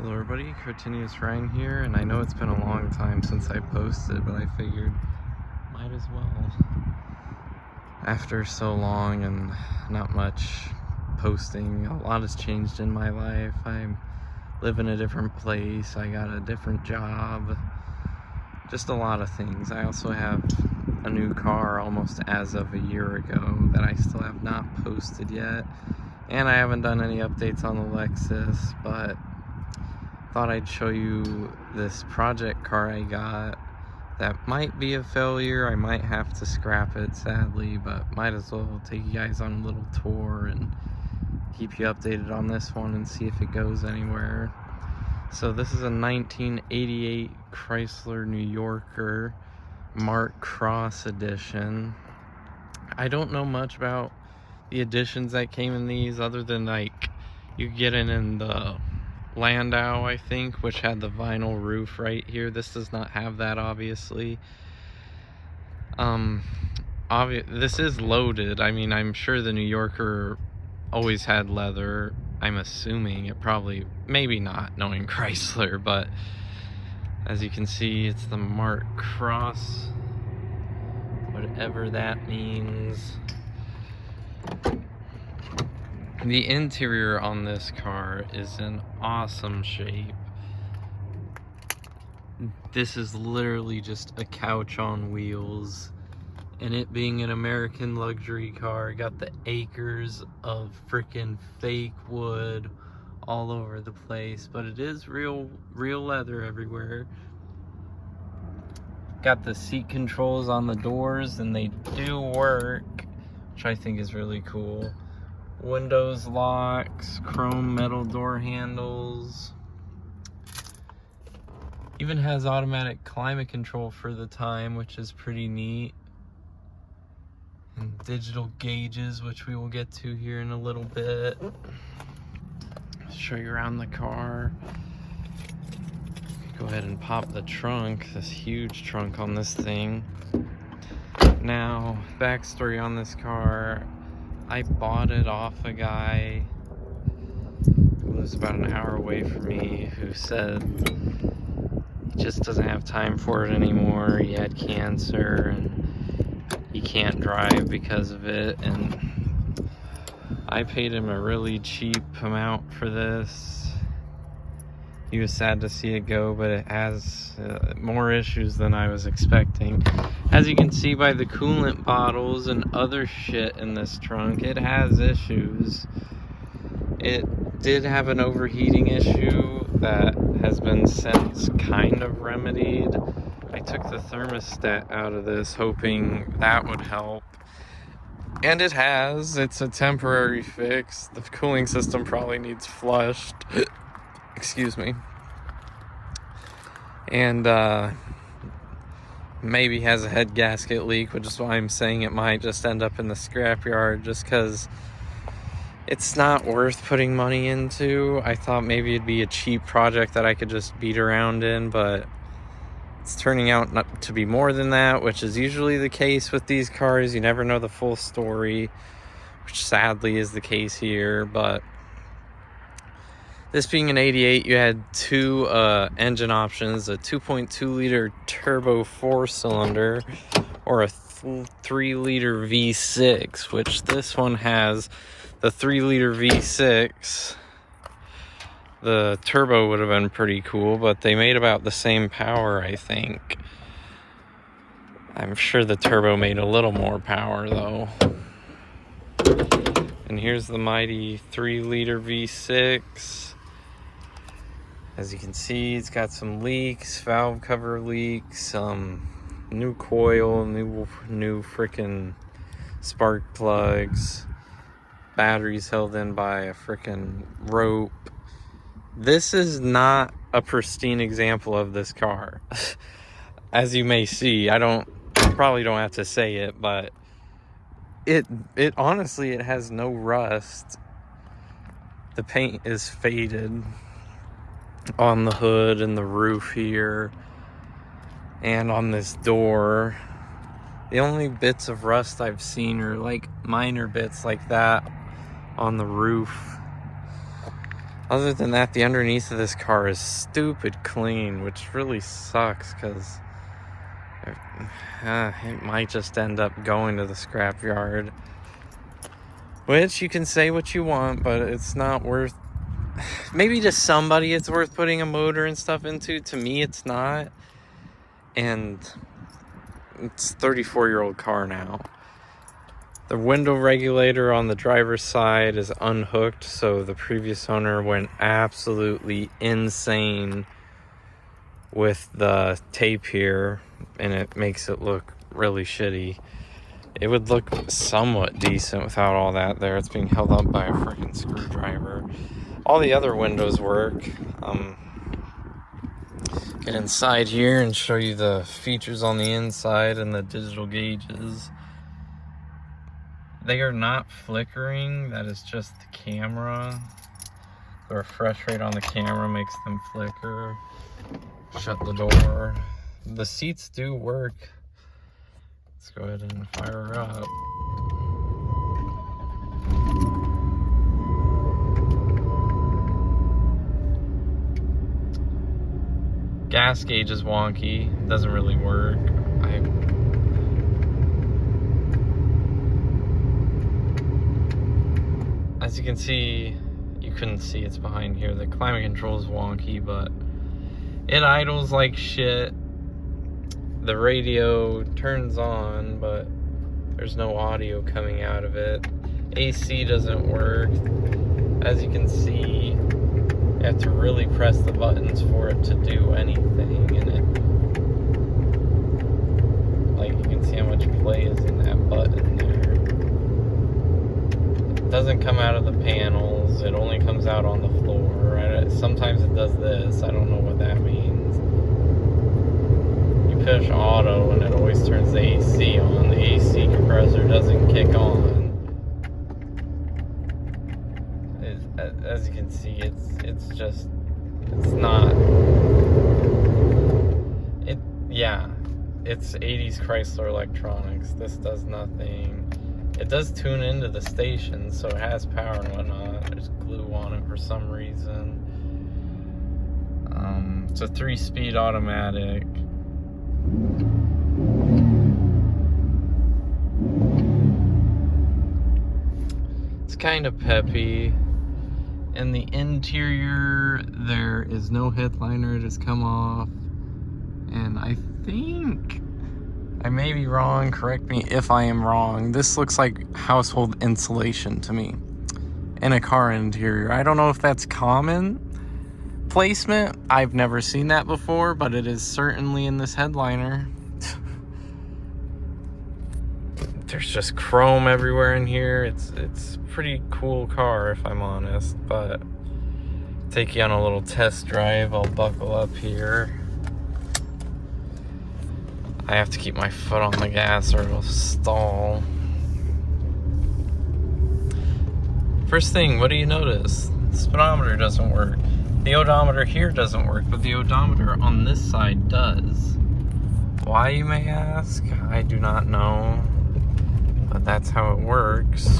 Hello everybody, Cartinius Ryan here, and I know it's been a long time since I posted, but I figured might as well. After so long and not much posting, a lot has changed in my life. I live in a different place, I got a different job, just a lot of things. I also have a new car almost as of a year ago that I still have not posted yet, and I haven't done any updates on the Lexus, but thought I'd show you this project car I got that might be a failure. I might have to scrap it, sadly, but might as well take you guys on a little tour and keep you updated on this one and see if it goes anywhere. So this is a 1988 Chrysler New Yorker Mark Cross edition. I don't know much about the editions that came in these other than like you get in the Landau, I think, which had the vinyl roof right here. This does not have that, obviously. This is loaded. I mean, I'm sure the New Yorker always had leather. I'm assuming it probably, maybe not, knowing Chrysler, but as you can see, it's the Mark Cross, whatever that means. The interior on this car is in awesome shape. This is literally just a couch on wheels, and it being an American luxury car, got the acres of freaking fake wood all over the place, but it is real leather everywhere. Got the seat controls on the doors, and they do work, which I think is really cool. Windows locks, chrome metal door handles. Even has automatic climate control for the time, which is pretty neat. And digital gauges, which we will get to here in a little bit. I'll show you around the car. Go ahead and pop the trunk, this huge trunk on this thing. Now, backstory on this car. I bought it off a guy who lives about an hour away from me, who said he just doesn't have time for it anymore. He had cancer and he can't drive because of it, and I paid him a really cheap amount for this. He was sad to see it go, but it has more issues than I was expecting. As you can see by the coolant bottles and other shit in this trunk, it has issues. It did have an overheating issue that has been since kind of remedied. I took the thermostat out of this hoping that would help. And it has. It's a temporary fix. The cooling system probably needs flushed. Excuse me. And maybe has a head gasket leak, which is why I'm saying it might just end up in the scrapyard, just because it's not worth putting money into. I thought maybe it'd be a cheap project that I could just beat around in, but it's turning out not to be more than that, which is usually the case with these cars. You never know the full story, which sadly is the case here. But this being an 88, you had two engine options, a 2.2 liter turbo 4-cylinder or a 3 liter V6, which this one has the 3 liter V6. The turbo would have been pretty cool, but they made about the same power, I think. I'm sure the turbo made a little more power though. And here's the mighty 3 liter V6. As you can see, it's got some leaks, valve cover leaks, new coil, new freaking spark plugs, batteries held in by a freaking rope. This is not a pristine example of this car. As you may see, I probably don't have to say it, but it honestly, it has no rust. The paint is faded on the hood and the roof here and on this door. The only bits of rust I've seen are like minor bits like that on the roof. Other than that, the underneath of this car is stupid clean, which really sucks because it might just end up going to the scrapyard. Which you can say what you want, but it's not worth... Maybe to somebody it's worth putting a motor and stuff into. To me, it's not. And it's a 34-year-old car now. The window regulator on the driver's side is unhooked, so the previous owner went absolutely insane with the tape here, and it makes it look really shitty. It would look somewhat decent without all that there. It's being held up by a freaking screwdriver. All the other windows work. Get inside here and show you the features on the inside and the digital gauges. They are not flickering, that is just the camera. The refresh rate on the camera makes them flicker. Shut the door. The seats do work. Let's go ahead and fire her up. Gas gauge is wonky, it doesn't really work. As you can see, you couldn't see it's behind here. The climate control is wonky, but it idles like shit. The radio turns on, but there's no audio coming out of it. AC doesn't work. As you can see, you have to really press the buttons for it to do anything, and like you can see how much play is in that button there. It doesn't come out of the panels, it only comes out on the floor. Sometimes it does this, I don't know what that means. You push auto and it always turns the AC on. The AC compressor doesn't kick on. As you can see, it's not. It's 80s Chrysler electronics. This does nothing. It does tune into the station, so it has power and whatnot. There's glue on it for some reason. It's a 3-speed automatic. It's kind of peppy. In the interior, there is no headliner. It has come off. And I think, I may be wrong, correct me if I am wrong, this looks like household insulation to me in a car interior. I don't know if that's common placement. I've never seen that before, but it is certainly in this headliner. There's just chrome everywhere in here. It's a pretty cool car, if I'm honest, but take you on a little test drive. I'll buckle up here. I have to keep my foot on the gas or it'll stall. First thing, what do you notice? The speedometer doesn't work. The odometer here doesn't work, but the odometer on this side does. Why, you may ask? I do not know, but that's how it works.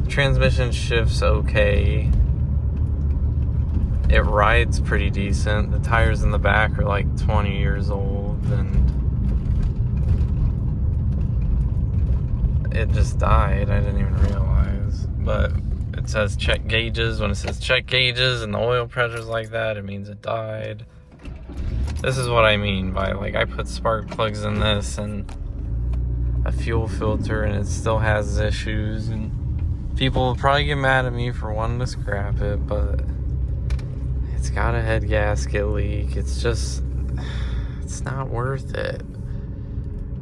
Transmission shifts okay. It rides pretty decent. The tires in the back are like 20 years old, and it just died. I didn't even realize. But it says check gauges. When it says check gauges and the oil pressure's like that, it means it died. This is what I mean by, like, I put spark plugs in this and a fuel filter, and it still has issues, and people will probably get mad at me for wanting to scrap it, but it's got a head gasket leak. It's not worth it.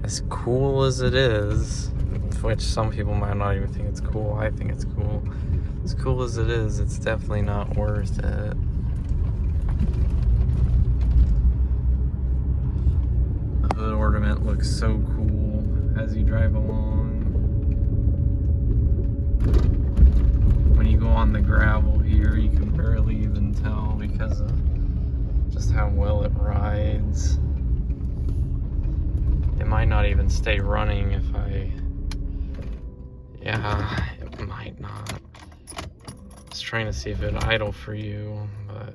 As cool as it is, which some people might not even think it's cool, I think it's cool. As cool as it is, it's definitely not worth it. The hood ornament looks so cool as you drive along. When you go on the gravel here, you can barely even tell because of just how well it rides. It might not even stay running Yeah, it might not. I was trying to see if it'd idle for you, but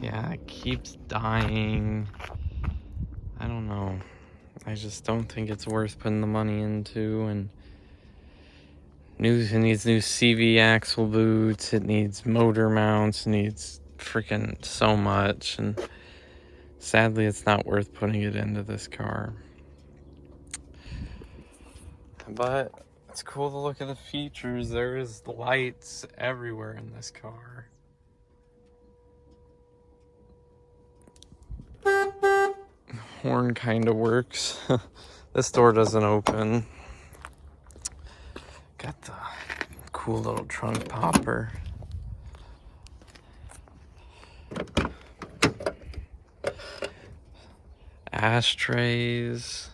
yeah, it keeps dying. I don't know. I just don't think it's worth putting the money into. And it needs new CV axle boots. It needs motor mounts. It needs freaking so much. And sadly, it's not worth putting it into this car. But it's cool to look at the features. There is lights everywhere in this car. Horn kind of works. This door doesn't open. Got the cool little trunk popper. Ashtrays.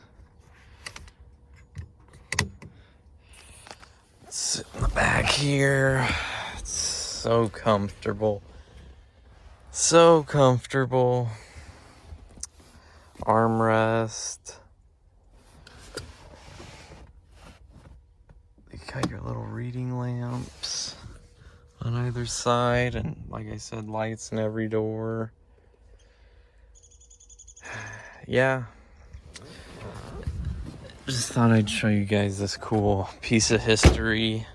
Sit in the back here. It's so comfortable. So comfortable. Armrest. You got your little reading lamps on either side, and like I said, lights in every door. Yeah. Just thought I'd show you guys this cool piece of history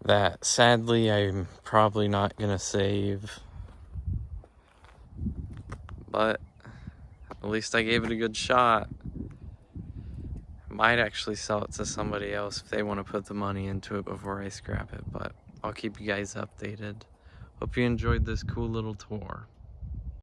that sadly I'm probably not gonna save, but at least I gave it a good shot. Might actually sell it to somebody else if they want to put the money into it before I scrap it, but I'll keep you guys updated. Hope you enjoyed this cool little tour.